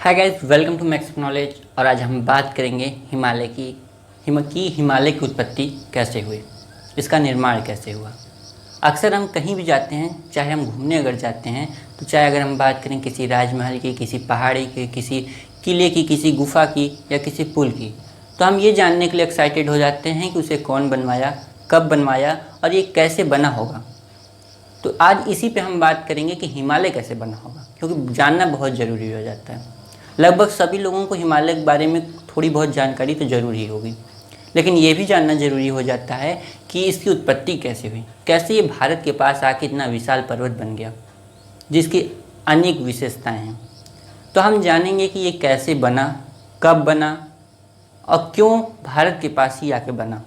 Hi guys, welcome to Max Knowledge. और आज हम बात करेंगे हिमालय की उत्पत्ति कैसे हुई, इसका निर्माण कैसे हुआ। अक्सर हम कहीं भी जाते हैं, चाहे हम घूमने अगर जाते हैं तो चाहे अगर हम बात करें किसी राजमहल की, किसी पहाड़ी की, किसी किले की, किसी गुफा की या किसी पुल की, तो हम ये जानने के लिए एक्साइटेड हो जाते हैं कि उसे कौन बनवाया, कब बनवाया और ये कैसे बना होगा। तो आज इसी पे हम बात करेंगे कि हिमालय कैसे बना होगा, क्योंकि जानना बहुत ज़रूरी हो जाता है। लगभग सभी लोगों को हिमालय के बारे में थोड़ी बहुत जानकारी तो ज़रूर ही होगी, लेकिन ये भी जानना ज़रूरी हो जाता है कि इसकी उत्पत्ति कैसे हुई, कैसे ये भारत के पास आके इतना विशाल पर्वत बन गया जिसकी अनेक विशेषताएं हैं। तो हम जानेंगे कि ये कैसे बना, कब बना और क्यों भारत के पास ही आके बना।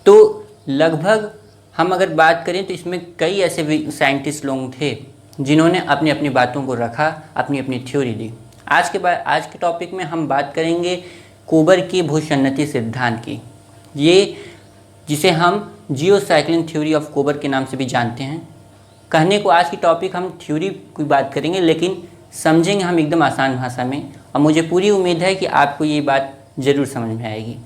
तो लगभग हम अगर बात करें तो इसमें कई ऐसे साइंटिस्ट लोग थे जिन्होंने अपनी अपनी बातों को रखा, अपनी अपनी थ्योरी दी। आज के टॉपिक में हम बात करेंगे कोबर के भूसन्नति सिद्धांत की, ये जिसे हम जियो साइक्लिंग थ्योरी ऑफ कोबर के नाम से भी जानते हैं। कहने को आज की टॉपिक हम थ्योरी की बात करेंगे, लेकिन समझेंगे हम एकदम आसान भाषा में, और मुझे पूरी उम्मीद है कि आपको ये बात ज़रूर समझ में आएगी।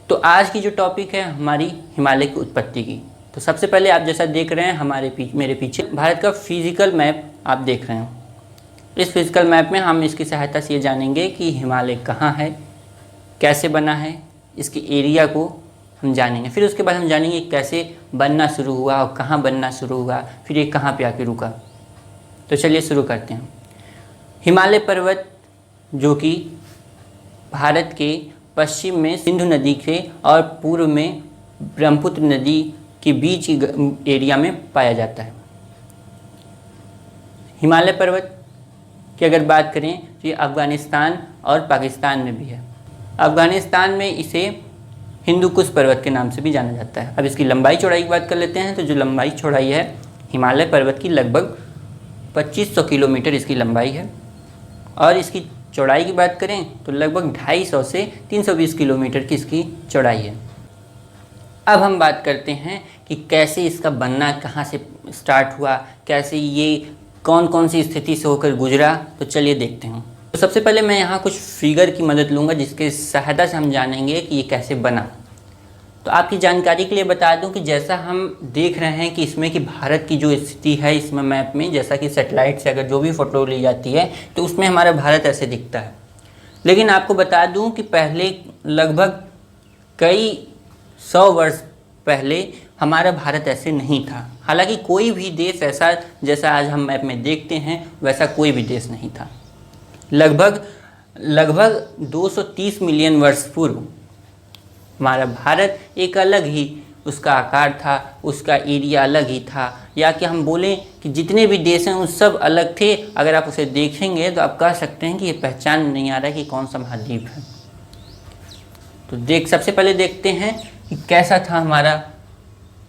तो आज की जो टॉपिक है हमारी हिमालय की उत्पत्ति की। तो सबसे पहले आप जैसा देख रहे हैं मेरे पीछे भारत का फिजिकल मैप आप देख रहे हैं। इस फिजिकल मैप में हम इसकी सहायता से ये जानेंगे कि हिमालय कहाँ है, कैसे बना है, इसके एरिया को हम जानेंगे। फिर उसके बाद हम जानेंगे कैसे बनना शुरू हुआ और कहाँ बनना शुरू हुआ, फिर ये कहाँ पे आके रुका। तो चलिए शुरू करते हैं। हिमालय पर्वत जो कि भारत के पश्चिम में सिंधु नदी के और पूर्व में ब्रह्मपुत्र नदी के बीच एरिया में पाया जाता है। हिमालय पर्वत की अगर बात करें तो ये अफ़गानिस्तान और पाकिस्तान में भी है। अफ़गानिस्तान में इसे हिंदू कुश पर्वत के नाम से भी जाना जाता है। अब इसकी लंबाई चौड़ाई की बात कर लेते हैं। तो जो लंबाई चौड़ाई है हिमालय पर्वत की लगभग 2500 किलोमीटर इसकी लंबाई है, और इसकी चौड़ाई की बात करें तो लगभग 250 से 320 किलोमीटर की इसकी चौड़ाई है। अब हम बात करते हैं कि कैसे इसका बनना कहाँ से स्टार्ट हुआ, कैसे ये कौन कौन सी स्थिति से होकर गुजरा। तो चलिए देखते हैं। तो सबसे पहले मैं यहाँ कुछ फिगर की मदद लूँगा जिसके सहायता से हम जानेंगे कि ये कैसे बना। तो आपकी जानकारी के लिए बता दूं कि जैसा हम देख रहे हैं कि इसमें कि भारत की जो स्थिति है इसमें मैप में, जैसा कि सैटेलाइट से अगर जो भी फ़ोटो ली जाती है तो उसमें हमारा भारत ऐसे दिखता है। लेकिन आपको बता दूं कि पहले लगभग कई 100 वर्ष पहले हमारा भारत ऐसे नहीं था। हालांकि कोई भी देश ऐसा जैसा आज हम मैप में देखते हैं वैसा कोई भी देश नहीं था। लगभग 230 मिलियन वर्ष पूर्व हमारा भारत एक अलग ही उसका आकार था, उसका एरिया अलग ही था, या कि हम बोलें कि जितने भी देश हैं उन सब अलग थे। अगर आप उसे देखेंगे तो आप कह सकते हैं कि ये पहचान नहीं आ रहा है कि कौन सा महाद्वीप है। तो सबसे पहले देखते हैं कि कैसा था हमारा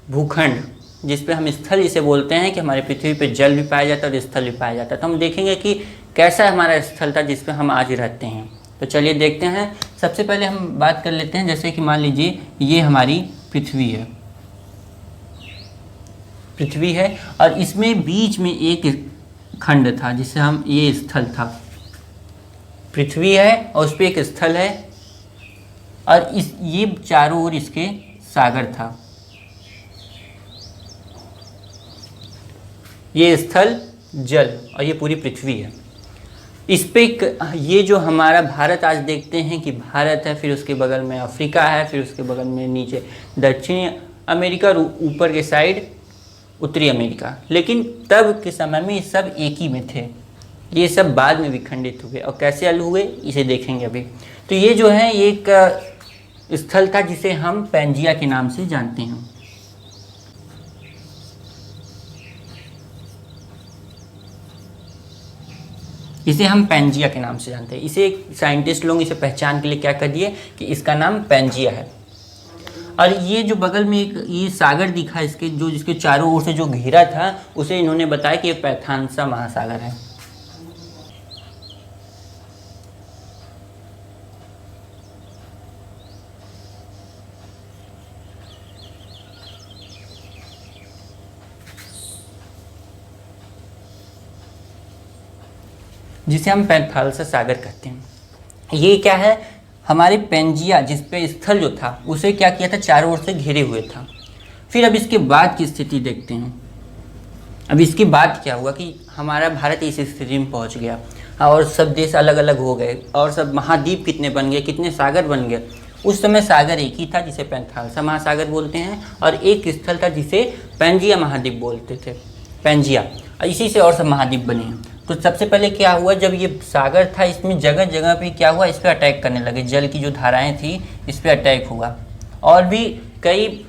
भूखंड, जिस पे हम स्थल जिसे बोलते हैं कि हमारे पृथ्वी पे जल भी पाया जाता है और स्थल भी पाया जाता है। तो हम देखेंगे कि कैसा हमारा स्थल था जिस पे हम आज रहते हैं। तो चलिए देखते हैं। सबसे पहले हम बात कर लेते हैं, जैसे कि मान लीजिए ये हमारी पृथ्वी है और इसमें बीच में एक खंड था जिसे हम, ये स्थल था। पृथ्वी है और उस पर एक स्थल है, और ये चारों ओर इसके सागर था। ये स्थल जल और ये पूरी पृथ्वी है। इस पे ये जो हमारा भारत आज देखते हैं कि भारत है, फिर उसके बगल में अफ्रीका है, फिर उसके बगल में नीचे दक्षिणी अमेरिका और ऊपर के साइड उत्तरी अमेरिका। लेकिन तब के समय में ये सब एक ही में थे, ये सब बाद में विखंडित हुए। और कैसे अलग हुए इसे देखेंगे अभी। तो ये जो है एक स्थल था जिसे हम पैंजिया के नाम से जानते हैं। इसे हम पैंजिया के नाम से जानते हैं। इसे साइंटिस्ट लोग इसे पहचान के लिए क्या कर दिए कि इसका नाम पैंजिया है। और ये जो बगल में एक ये सागर दिखा इसके, जो जिसके चारों ओर से जो घेरा था, उसे इन्होंने बताया कि ये पैंथासा महासागर है। जिसे हम पैंथालसा सागर कहते हैं। ये क्या है, हमारे पेंजिया जिस पे स्थल जो था उसे क्या किया था, चारों ओर से घेरे हुए था। फिर अब इसके बाद की स्थिति देखते हैं। अब इसके बाद क्या हुआ कि हमारा भारत इस स्थिति में पहुंच गया और सब देश अलग अलग हो गए और सब महाद्वीप कितने बन गए, कितने सागर बन गए। उस समय सागर एक ही था जिसे पैंथालसा महासागर बोलते हैं, और एक स्थल था जिसे पेंजिया महाद्वीप बोलते थे, पेंजिया। इसी से और सब महाद्वीप बने हैं। तो सबसे पहले क्या हुआ, जब ये सागर था इसमें जगह जगह पे क्या हुआ, इस पर अटैक करने लगे, जल की जो धाराएं थी इस पर अटैक हुआ। और भी कई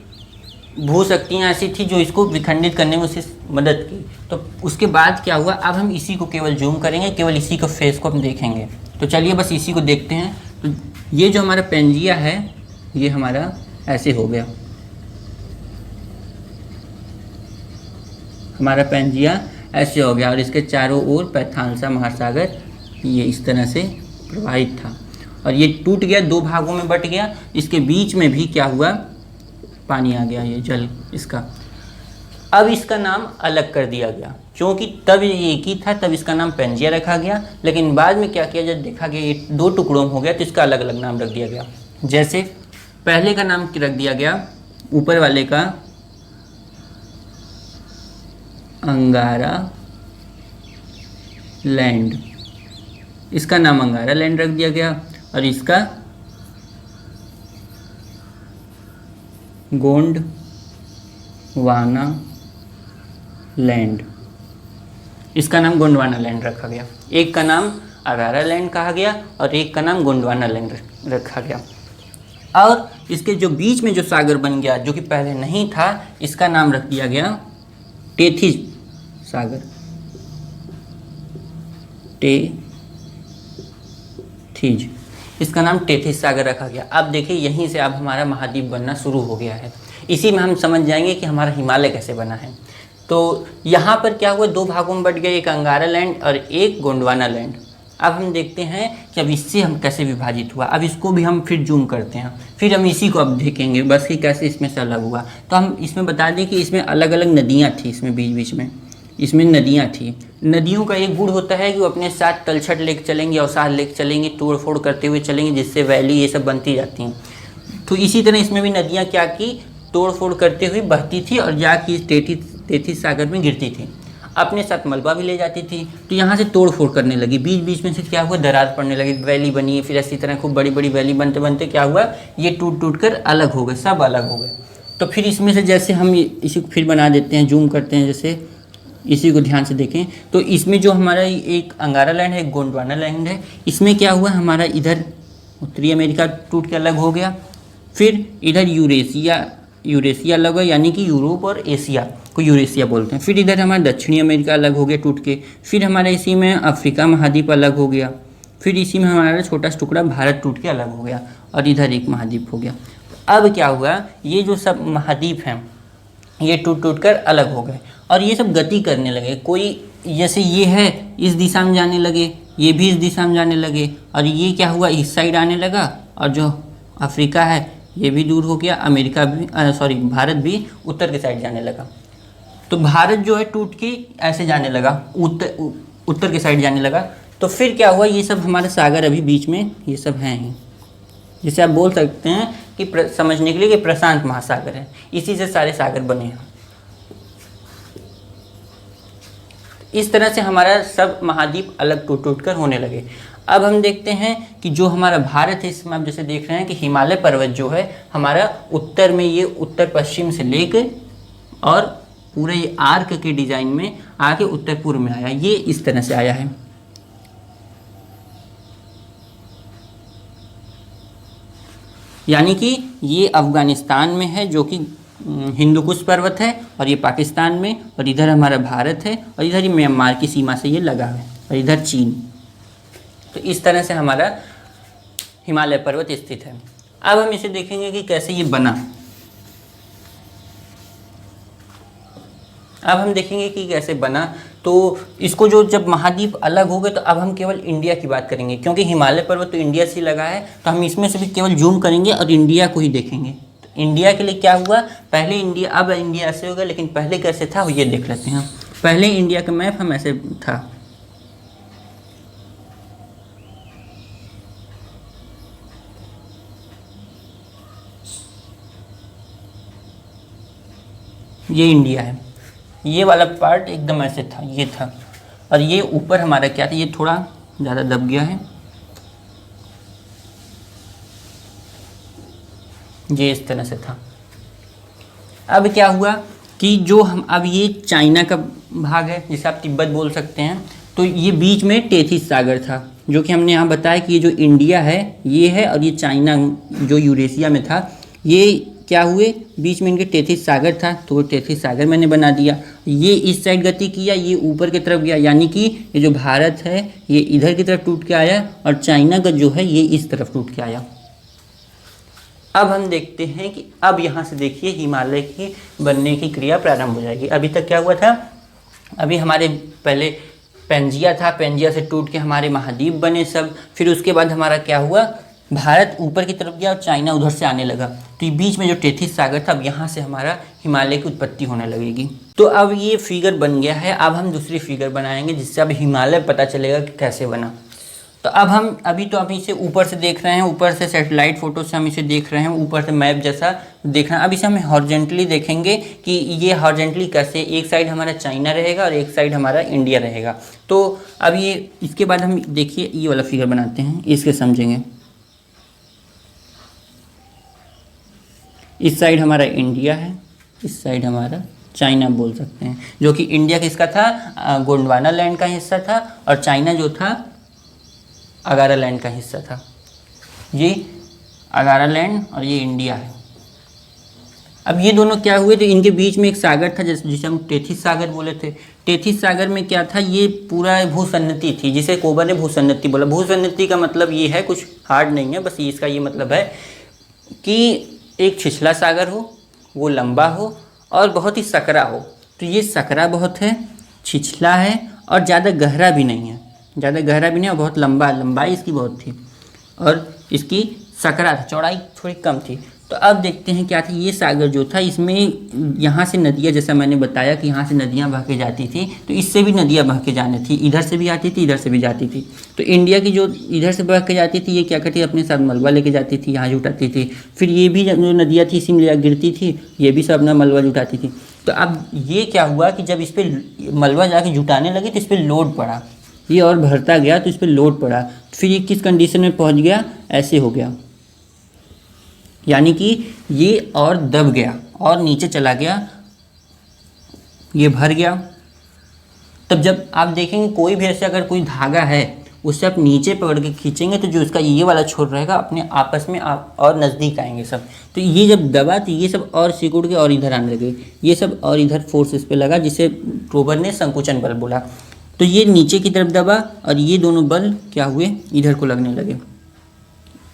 भूशक्तियाँ ऐसी थी जो इसको विखंडित करने में उसे मदद की। तो उसके बाद क्या हुआ, अब हम इसी को केवल जूम करेंगे, केवल इसी को फेस को हम देखेंगे। तो चलिए बस इसी को देखते हैं। तो ये जो हमारा पेंजिया है ये हमारा ऐसे हो गया, हमारा पेंजिया ऐसे हो गया और इसके चारों ओर पैंथालसा महासागर ये इस तरह से प्रवाहित था और ये टूट गया, दो भागों में बट गया। इसके बीच में भी क्या हुआ, पानी आ गया, ये जल इसका। अब इसका नाम अलग कर दिया गया, क्योंकि तब ये एक ही था, तब इसका नाम पेंजिया रखा गया। लेकिन बाद में क्या किया, जब देखा गया ये दो टुकड़ों में हो गया तो इसका अलग अलग नाम रख दिया गया। जैसे पहले का नाम रख दिया गया, ऊपर वाले का अंगारा लैंड, इसका नाम अंगारा लैंड रख दिया गया, और इसका गोंडवाना लैंड, इसका नाम गोंडवाना लैंड रखा गया। एक का नाम अंगारा लैंड कहा गया और एक का नाम गोंडवाना लैंड रखा गया। और इसके जो बीच में जो सागर बन गया, जो कि पहले नहीं था, इसका नाम रख दिया गया टेथिस सागर, टेथिज, इसका नाम टेथिस सागर रखा गया। अब देखिए यहीं से अब हमारा महाद्वीप बनना शुरू हो गया है। इसी में हम समझ जाएंगे कि हमारा हिमालय कैसे बना है। तो यहाँ पर क्या हुआ, दो भागों में बट गया, एक अंगारा लैंड और एक गोंडवाना लैंड। अब हम देखते हैं कि अब इससे हम कैसे विभाजित हुआ। अब इसको भी हम फिर जूम करते हैं, फिर हम इसी को अब देखेंगे बस कि कैसे इसमें से अलग हुआ। तो हम इसमें बता दें कि इसमें अलग अलग नदियाँ थी, इसमें बीच बीच में इसमें नदियाँ थी। नदियों का एक गुण होता है कि वो अपने साथ तलछट लेके चलेंगे और साथ लेके चलेंगे, तोड़ फोड़ करते हुए चलेंगे, जिससे वैली ये सब बनती जाती हैं। तो इसी तरह इसमें भी नदियाँ क्या की, तोड़ फोड़ करते हुए बहती थी और जाके टेथिस सागर में गिरती थी, अपने साथ मलबा भी ले जाती थी। तो यहाँ से तोड़ फोड़ करने लगी, बीच बीच में से क्या हुआ, दरार पड़ने लगी, वैली बनी। फिर इसी तरह खूब बड़ी बड़ी वैली बनते बनते क्या हुआ, ये टूट टूट कर अलग हो गए, सब अलग हो गए। तो फिर इसमें से जैसे हम इसी को फिर बना देते हैं, जूम करते हैं, जैसे इसी को ध्यान से देखें तो इसमें जो हमारा एक अंगारा लैंड है, एक गोंडवाना लैंड है। इसमें क्या हुआ, हमारा इधर उत्तरी अमेरिका टूट के अलग हो गया, फिर इधर यूरेशिया अलग हुआ, यानी कि यूरोप और एशिया को यूरेशिया बोलते हैं। फिर इधर हमारा दक्षिणी अमेरिका अलग हो गया टूट के, फिर हमारा इसी में अफ्रीका महाद्वीप अलग हो गया, फिर इसी में हमारा छोटा सा टुकड़ा भारत टूट के अलग हो गया और इधर एक महाद्वीप हो गया। अब क्या हुआ, ये जो सब महाद्वीप हैं ये टूट टूट कर अलग हो गए और ये सब गति करने लगे। कोई जैसे ये है इस दिशा में जाने लगे, ये भी इस दिशा में जाने लगे, और ये क्या हुआ, इस साइड आने लगा, और जो अफ्रीका है ये भी दूर हो गया, अमेरिका भी भारत भी उत्तर के साइड जाने लगा। तो भारत जो है टूट के ऐसे जाने लगा, उत्तर के साइड जाने लगा। तो फिर क्या हुआ, ये सब हमारे सागर अभी बीच में ये सब हैं ही, जिसे आप बोल सकते हैं कि समझने के लिए कि प्रशांत महासागर है, इसी से सारे सागर बने हैं। इस तरह से हमारा सब महाद्वीप अलग टूट टूट कर होने लगे। अब हम देखते हैं कि जो हमारा भारत है, इसमें आप जैसे देख रहे हैं कि हिमालय पर्वत जो है हमारा उत्तर में, ये उत्तर पश्चिम से लेकर और पूरे ये आर्क के डिजाइन में आके उत्तर पूर्व में आया, ये इस तरह से आया है। यानी कि ये अफगानिस्तान में है जो कि हिंदुकुश पर्वत है, और ये पाकिस्तान में, और इधर हमारा भारत है, और इधर ही म्यांमार की सीमा से ये लगा है, और इधर चीन। तो इस तरह से हमारा हिमालय पर्वत स्थित है। अब हम इसे देखेंगे कि कैसे ये बना। अब हम देखेंगे कि कैसे बना। तो इसको जो जब महाद्वीप अलग हो गए तो अब हम केवल इंडिया की बात करेंगे, क्योंकि हिमालय पर्वत तो इंडिया से लगा है, तो हम इसमें से भी केवल जूम करेंगे और इंडिया को ही देखेंगे। तो इंडिया के लिए क्या हुआ, पहले इंडिया, अब इंडिया ऐसे होगा, लेकिन पहले कैसे था वो ये देख लेते हैं। पहले इंडिया का मैप हम ऐसे था, ये इंडिया है, ये वाला पार्ट एकदम ऐसे था, ये था, और ये ऊपर हमारा क्या था, ये थोड़ा ज़्यादा दब गया है, ये इस तरह से था। अब क्या हुआ कि जो हम, अब ये चाइना का भाग है जिसे आप तिब्बत बोल सकते हैं, तो ये बीच में टेथिस सागर था, जो कि हमने यहाँ बताया कि ये जो इंडिया है ये है, और ये चाइना जो यूरेशिया में था, ये क्या हुए, बीच में इनके टेथिस सागर था, तो वो टेथिस सागर मैंने बना दिया। ये इस साइड गति किया, ये ऊपर की तरफ गया, यानी कि ये जो भारत है ये इधर की तरफ टूट के आया, और चाइना का जो है ये इस तरफ टूट के आया। अब हम देखते हैं कि अब यहाँ से देखिए हिमालय की बनने की क्रिया प्रारंभ हो जाएगी। अभी तक क्या हुआ था, अभी हमारे पहले पेंजिया था, पेंजिया से टूट के हमारे महाद्वीप बने सब, फिर उसके बाद हमारा क्या हुआ, भारत ऊपर की तरफ गया और चाइना उधर से आने लगा, तो ये बीच में जो टेथिस सागर था, अब यहाँ से हमारा हिमालय की उत्पत्ति होने लगेगी। तो अब ये फिगर बन गया है, अब हम दूसरी फिगर बनाएंगे जिससे अब हिमालय पता चलेगा कि कैसे बना। तो अब हम हम इसे ऊपर से देख रहे हैं, ऊपर से सैटेलाइट फोटो से हम इसे देख रहे हैं, ऊपर से मैप जैसा देख रहे हैं। अब इसे हम हॉरिजॉन्टली देखेंगे कि ये हॉरिजॉन्टली कैसे, एक साइड हमारा चाइना रहेगा और एक साइड हमारा इंडिया रहेगा। तो अब ये इसके बाद हम देखिए ये वाला फिगर बनाते हैं, इसके समझेंगे। इस साइड हमारा इंडिया है, इस साइड हमारा चाइना बोल सकते हैं, जो कि इंडिया किसका था, गोंडवाना लैंड का हिस्सा था, और चाइना जो था अगारा लैंड का हिस्सा था। ये अगारा लैंड और ये इंडिया है। अब ये दोनों क्या हुए, तो इनके बीच में एक सागर था जिसे हम टेथिस सागर बोले थे। टेथिस सागर में क्या था, ये पूरा भूसन्नति थी, जिसे कोबर ने भूसन्नति बोला। भूसन्नति का मतलब ये है, कुछ हार्ड नहीं है, बस इसका ये मतलब है कि एक छिछला सागर हो, वो लंबा हो और बहुत ही सकरा हो। तो ये सकरा बहुत है, छिछला है और ज़्यादा गहरा भी नहीं है, ज़्यादा गहरा भी नहीं और बहुत लंबा, लंबाई इसकी बहुत थी, और इसकी सकरा था, चौड़ाई थोड़ी कम थी। तो अब देखते हैं क्या था, ये सागर जो था इसमें यहाँ से नदियाँ, जैसा मैंने बताया कि यहाँ से नदियाँ बह के जाती थी, तो इससे भी नदियाँ बह के जानी थी, इधर से भी आती थी, इधर से भी जाती थी। तो इंडिया की जो इधर से बह के जाती थी, ये क्या करती, अपने साथ मलबा लेके जाती थी, यहाँ जुटाती थी। फिर ये भी जो नदियाँ थी इसी में गिरती थी, ये भी सब अपना मलबा जुटाती थी। तो अब ये क्या हुआ कि जब इस पर मलबा जाके जुटाने लगे तो इस पर लोड पड़ा, ये और भरता गया तो इस पर लोड पड़ा, फिर ये किस कंडीशन में पहुंच गया, ऐसे हो गया, यानी कि ये और दब गया और नीचे चला गया, ये भर गया। तब जब आप देखेंगे कोई भी ऐसे अगर कोई धागा है उससे आप नीचे पकड़ के खींचेंगे तो जो इसका ये वाला छोर रहेगा अपने आपस में आप और नज़दीक आएंगे सब। तो ये जब दबा तो ये सब और सिकुड़ के और इधर आने लगे, ये सब और इधर फोर्स इस पर लगा, जिसे कोबर ने संकुचन बल बोला। तो ये नीचे की तरफ दबा और ये दोनों बल क्या हुए, इधर को लगने लगे।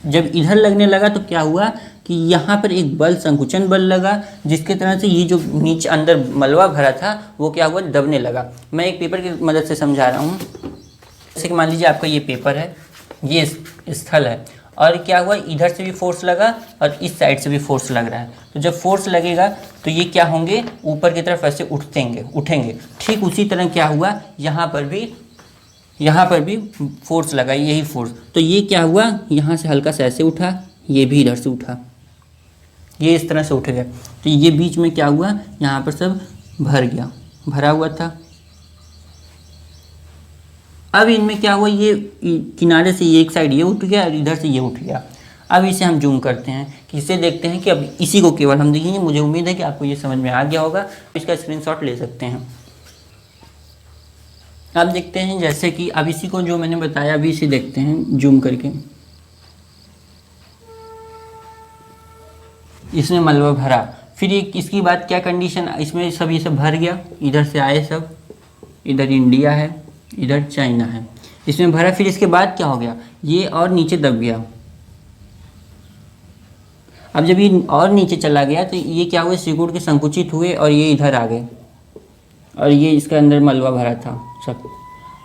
जब इधर लगने लगा तो क्या हुआ कि यहाँ पर एक बल, संकुचन बल लगा, जिसके तरह से ये जो नीचे अंदर मलबा भरा था वो क्या हुआ, दबने लगा। मैं एक पेपर की मदद से समझा रहा हूँ। जैसे कि मान लीजिए आपका ये पेपर है, ये स्थल है, और क्या हुआ, इधर से भी फोर्स लगा और इस साइड से भी फोर्स लग रहा है। तो जब फोर्स लगेगा तो ये क्या होंगे, ऊपर की तरफ ऐसे उठेंगे। ठीक उसी तरह क्या हुआ, यहाँ पर भी फोर्स लगा, यही फोर्स। तो ये क्या हुआ, यहाँ से हल्का सा ऐसे उठा, ये भी इधर से उठा, ये इस तरह से उठ गया। तो ये बीच में क्या हुआ, यहाँ पर सब भर गया, भरा हुआ था। अब इनमें क्या हुआ, ये किनारे से ये एक साइड ये उठ गया और इधर से ये उठ गया। अब इसे हम जूम करते हैं, कि इसे देखते हैं कि अब इसी को केवल हम देखेंगे। मुझे उम्मीद है कि आपको ये समझ में आ गया होगा, इसका स्क्रीनशॉट ले सकते हैं। अब देखते हैं, जैसे कि अब इसी को जो मैंने बताया अभी इसे देखते हैं जूम करके। इसने मलबा भरा, फिर ये इसकी बात क्या कंडीशन, इसमें सब ये सब भर गया, इधर से आए सब, इधर इंडिया है, इधर चाइना है, इसमें भरा। फिर इसके बाद क्या हो गया, ये और नीचे दब गया। अब जब ये और नीचे चला गया तो ये क्या हुए, सिकुड़ के संकुचित हुए और ये इधर आ गए, और ये इसके अंदर मलबा भरा था सब,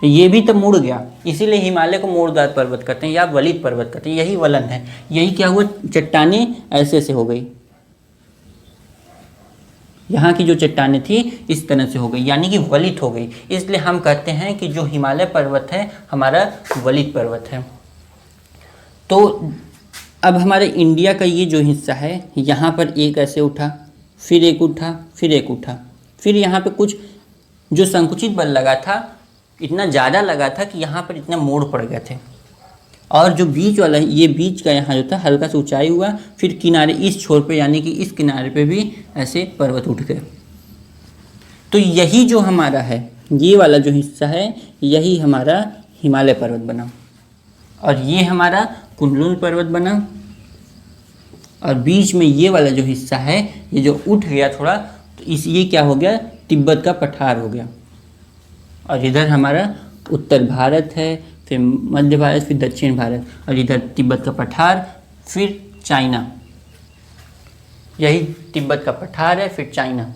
ये भी तो मुड़ गया। इसीलिए हिमालय को मोड़दार पर्वत कहते हैं या वलित पर्वत कहते हैं, यही वलन है। यही क्या हुआ, चट्टाने ऐसे ऐसे हो गई, यहाँ की जो चट्टानें थी इस तरह से हो गई, यानी कि वलित हो गई। इसलिए हम कहते हैं कि जो हिमालय पर्वत है हमारा वलित पर्वत है। तो अब हमारे इंडिया का ये जो हिस्सा है, यहाँ पर एक ऐसे उठा, फिर एक उठा, फिर एक उठा, फिर यहाँ पे कुछ जो संकुचित बल लगा था इतना ज़्यादा लगा था कि यहाँ पर इतना मोड़ पड़ गए थे, और जो बीच वाला ये बीच का यहाँ जो था हल्का सा ऊंचाई हुआ, फिर किनारे इस छोर पे यानी कि इस किनारे पे भी ऐसे पर्वत उठ गए। तो यही जो हमारा है, ये वाला जो हिस्सा है यही हमारा हिमालय पर्वत बना, और ये हमारा कुनलुन पर्वत बना, और बीच में ये वाला जो हिस्सा है ये जो उठ गया थोड़ा, तो ये क्या हो गया, तिब्बत का पठार हो गया। और इधर हमारा उत्तर भारत है, फिर मध्य भारत, फिर दक्षिण भारत, और इधर तिब्बत का पठार, फिर चाइना, यही तिब्बत का पठार है, फिर चाइना।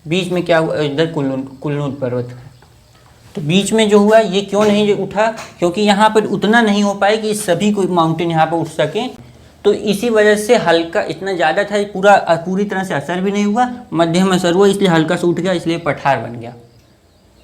बीच में क्या हुआ, इधर कुनलुन पर्वत है। तो बीच में जो हुआ ये क्यों नहीं उठा, क्योंकि यहाँ पर उतना नहीं हो पाए कि सभी कोई माउंटेन यहाँ पर उठ सके, तो इसी वजह से हल्का, इतना ज़्यादा था पूरी तरह से असर भी नहीं हुआ, मध्यम असर हुआ, इसलिए हल्का सा उठ गया, इसलिए पठार बन गया,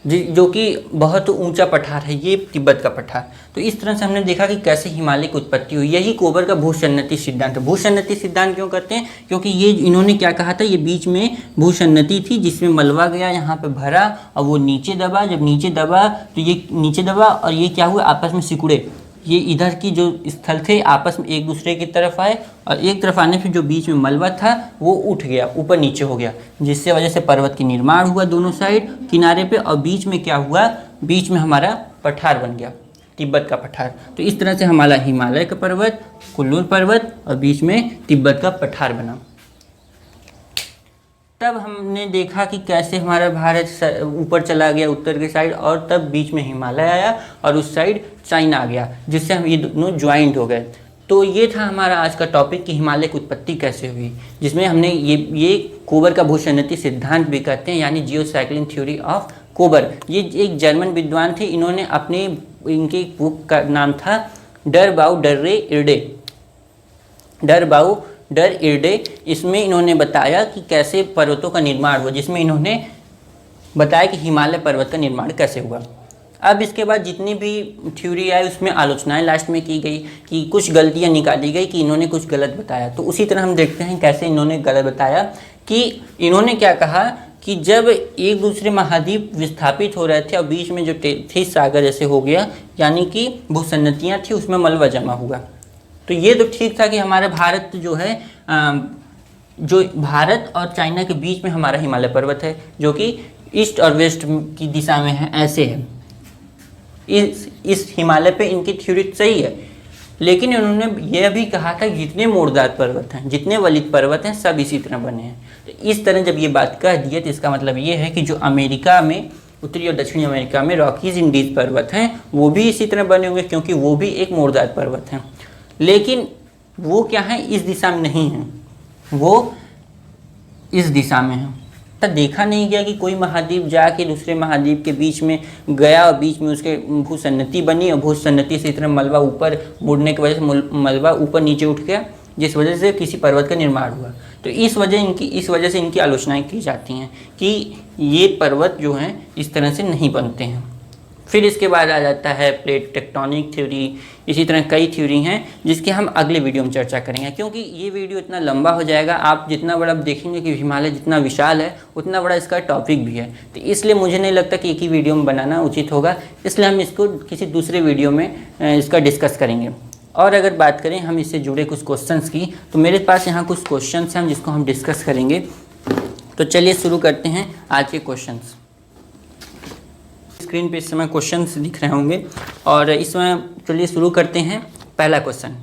जो कि बहुत ऊंचा पठार है ये तिब्बत का पठार। तो इस तरह से हमने देखा कि कैसे हिमालय की उत्पत्ति हुई। यही कोबर का भूसन्नति सिद्धांत है। भूसन्नति सिद्धांत क्यों करते हैं, क्योंकि ये इन्होंने क्या कहा था, ये बीच में भूसन्नति थी जिसमें मलबा गया यहाँ पे भरा और वो नीचे दबा, जब नीचे दबा तो ये नीचे दबा और ये क्या हुआ, आपस में सिकुड़े, ये इधर की जो स्थल थे आपस में एक दूसरे की तरफ आए, और एक तरफ आने से जो बीच में मलबा था वो उठ गया, ऊपर नीचे हो गया, जिससे वजह से पर्वत की निर्माण हुआ दोनों साइड किनारे पे, और बीच में क्या हुआ, बीच में हमारा पठार बन गया, तिब्बत का पठार। तो इस तरह से हमारा हिमालय का पर्वत, कुनलुन पर्वत, और बीच में तिब्बत का पठार बना। तब हमने देखा कि कैसे हमारा भारत ऊपर चला गया उत्तर के साइड, और तब बीच में हिमालय आया और उस साइड चाइना आ गया, जिससे हम ये दोनों ज्वाइंट हो गए। तो ये था हमारा आज का टॉपिक कि हिमालय की उत्पत्ति कैसे हुई, जिसमें हमने ये कोबर का भूसन्नति सिद्धांत भी कहते हैं, यानी जियोसाइक्लिंग थ्योरी ऑफ कोबर। ये एक जर्मन विद्वान थे, इन्होंने इनके बुक का नाम था डर बाउ डर इर्डे। इसमें इन्होंने बताया कि कैसे पर्वतों का निर्माण हुआ, जिसमें इन्होंने बताया कि हिमालय पर्वत का निर्माण कैसे हुआ। अब इसके बाद जितनी भी थ्योरी आई उसमें आलोचनाएं लास्ट में की गई कि कुछ गलतियां निकाली गई कि इन्होंने कुछ गलत बताया। तो उसी तरह हम देखते हैं कैसे इन्होंने गलत बताया, कि इन्होंने क्या कहा कि जब एक दूसरे महाद्वीप विस्थापित हो रहे थे और बीच में जो थे सागर जैसे हो गया, यानी कि भूसन्नतियाँ थी, उसमें मलबा जमा हुआ। तो ये तो ठीक था कि हमारे भारत जो है, जो भारत और चाइना के बीच में हमारा हिमालय पर्वत है, जो कि ईस्ट और वेस्ट की दिशा में है, ऐसे है। इस हिमालय पे इनकी थ्योरी सही है, लेकिन उन्होंने यह भी कहा था कि जितने मोड़दार पर्वत हैं, जितने वलित पर्वत हैं, सब इसी तरह बने हैं। तो इस तरह जब ये बात कह दी है तो इसका मतलब ये है कि जो अमेरिका में, उत्तरी और दक्षिणी अमेरिका में रॉकीज इंडीज पर्वत हैं, वो भी इसी तरह बने होंगे, क्योंकि वो भी एक मोड़दार पर्वत हैं। लेकिन वो क्या है, इस दिशा में नहीं है, वो इस दिशा में है। तब देखा नहीं गया कि कोई महाद्वीप जाके दूसरे महाद्वीप के बीच में गया और बीच में उसके भूसन्नति बनी, और भूसन्नति से इतना मलबा ऊपर मुड़ने की वजह से मलबा ऊपर नीचे उठ गया, जिस वजह से किसी पर्वत का निर्माण हुआ। तो इस वजह से इनकी आलोचनाएं की जाती हैं कि ये पर्वत जो हैं इस तरह से नहीं बनते हैं। फिर इसके बाद आ जाता है प्लेट टेक्टोनिक थ्योरी, इसी तरह कई थ्योरी हैं जिसके हम अगले वीडियो में चर्चा करेंगे, क्योंकि ये वीडियो इतना लंबा हो जाएगा। आप जितना बड़ा देखेंगे कि हिमालय जितना विशाल है उतना बड़ा इसका टॉपिक भी है, तो इसलिए मुझे नहीं लगता कि एक ही वीडियो में बनाना उचित होगा, इसलिए हम इसको किसी दूसरे वीडियो में इसका डिस्कस करेंगे। और अगर बात करें हम इससे जुड़े कुछ क्वेश्चंस की, तो मेरे पास यहाँ कुछ क्वेश्चंस हैं जिसको हम डिस्कस करेंगे। तो चलिए शुरू करते हैं आज के क्वेश्चंस। स्क्रीन पे इस समय क्वेश्चंस दिख रहे होंगे, और इसमें चलिए शुरू करते हैं। पहला क्वेश्चन,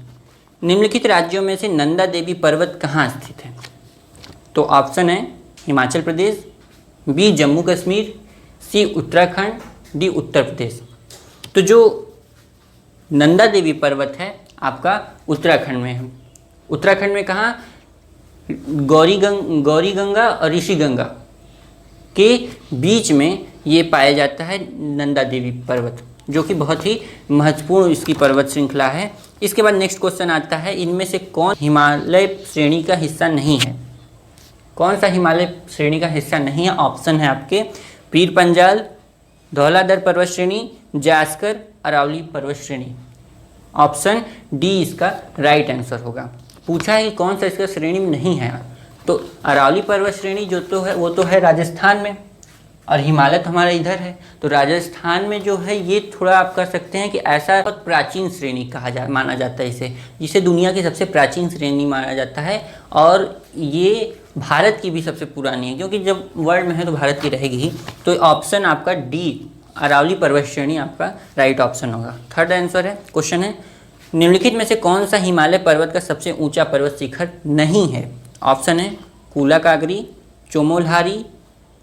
निम्नलिखित राज्यों में से नंदा देवी पर्वत कहाँ स्थित है? तो ऑप्शन है हिमाचल प्रदेश, बी जम्मू कश्मीर, सी उत्तराखंड, डी उत्तर प्रदेश। तो जो नंदा देवी पर्वत है आपका उत्तराखंड में है। उत्तराखंड में कहाँ? गौरी गंगा और ऋषि गंगा के बीच में ये पाया जाता है नंदा देवी पर्वत, जो कि बहुत ही महत्वपूर्ण इसकी पर्वत श्रृंखला है। इसके बाद नेक्स्ट क्वेश्चन आता है, इनमें से कौन हिमालय श्रेणी का हिस्सा नहीं है? कौन सा हिमालय श्रेणी का हिस्सा नहीं है? ऑप्शन है आपके पीर पंजाल, धौलाधर पर्वत श्रेणी, जास्कर, अरावली पर्वत श्रेणी। ऑप्शन डी इसका राइट आंसर होगा। पूछा है कि कौन सा इसका श्रेणी में नहीं है, तो अरावली पर्वत श्रेणी जो तो है वो तो है राजस्थान में, और हिमालय तो हमारा इधर है। तो राजस्थान में जो है ये थोड़ा आप कर सकते हैं कि ऐसा बहुत प्राचीन श्रेणी माना जाता है इसे, जिसे दुनिया की सबसे प्राचीन श्रेणी माना जाता है, और ये भारत की भी सबसे पुरानी है, क्योंकि जब वर्ल्ड में है तो भारत की रहेगी ही। तो ऑप्शन आपका डी अरावली पर्वत श्रेणी आपका राइट ऑप्शन होगा। थर्ड आंसर है, क्वेश्चन है निम्नलिखित में से कौन सा हिमालय पर्वत का सबसे ऊंचा पर्वत शिखर नहीं है? ऑप्शन है कूलाकागरी, चोमोलहारी,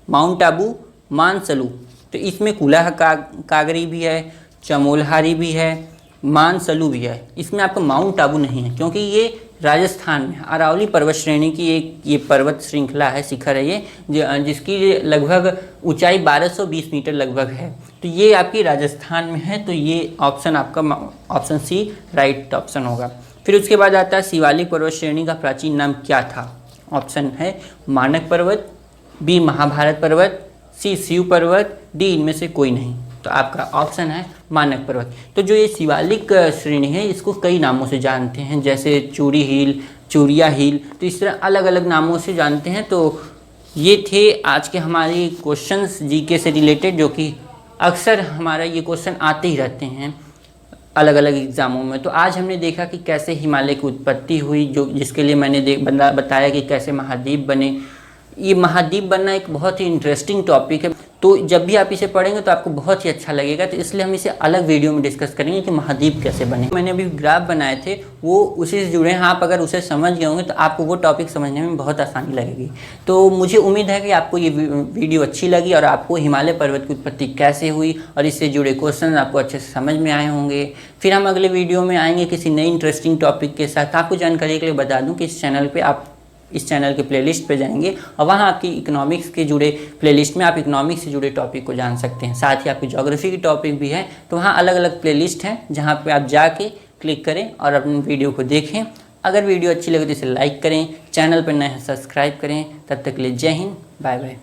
माउंट आबू, मानसलू। तो इसमें कागरी भी है, चमोलहारी भी है, मानसलू भी है। इसमें आपका माउंट आबू नहीं है, क्योंकि ये राजस्थान में अरावली पर्वत श्रेणी की एक ये पर्वत श्रृंखला है, शिखर है ये, जिसकी लगभग ऊंचाई 1220 मीटर लगभग है। तो ये आपकी राजस्थान में है, तो ये ऑप्शन आपका ऑप्शन सी राइट ऑप्शन होगा। फिर उसके बाद आता है शिवालिक पर्वत श्रेणी का प्राचीन नाम क्या था? ऑप्शन है मानक पर्वत, बी महाभारत पर्वत, सी शिव पर्वत, डी इनमें से कोई नहीं। तो आपका ऑप्शन है मानक पर्वत। तो जो ये शिवालिक श्रेणी है इसको कई नामों से जानते हैं, जैसे चूड़ी हिल, चूड़िया हिल, तो इस तरह अलग अलग नामों से जानते हैं। तो ये थे आज के हमारे क्वेश्चंस जीके से रिलेटेड, जो कि अक्सर हमारा ये क्वेश्चन आते ही रहते हैं अलग अलग एग्ज़ामों में। तो आज हमने देखा कि कैसे हिमालय की उत्पत्ति हुई, जिसके लिए मैंने बताया कि कैसे महाद्वीप बने। ये महाद्वीप बनना एक बहुत ही इंटरेस्टिंग टॉपिक है, तो जब भी आप इसे पढ़ेंगे तो आपको बहुत ही अच्छा लगेगा। तो इसलिए हम इसे अलग वीडियो में डिस्कस करेंगे कि महाद्वीप कैसे बने। मैंने अभी ग्राफ बनाए थे वो उसी से जुड़े हैं, आप अगर उसे समझ गए होंगे तो आपको वो टॉपिक समझने में बहुत आसानी लगेगी। तो मुझे उम्मीद है कि आपको ये वीडियो अच्छी लगी और आपको हिमालय पर्वत की उत्पत्ति कैसे हुई और इससे जुड़े क्वेश्चन आपको अच्छे से समझ में आए होंगे। फिर हम अगले वीडियो में आएंगे किसी नई इंटरेस्टिंग टॉपिक के साथ। आपको जानकारी के लिए बता दूँ कि इस चैनल के प्लेलिस्ट पे जाएंगे और वहाँ आपकी इकोनॉमिक्स के जुड़े प्लेलिस्ट में आप इकोनॉमिक्स से जुड़े टॉपिक को जान सकते हैं। साथ ही आपकी ज्योग्राफी की टॉपिक भी है, तो वहाँ अलग अलग प्लेलिस्ट हैं जहाँ पे आप जाके क्लिक करें और अपनी वीडियो को देखें। अगर वीडियो अच्छी लगे तो इसे लाइक करें, चैनल पर नए हैं सब्सक्राइब करें। तब तक के लिए जय हिंद, बाय बाय।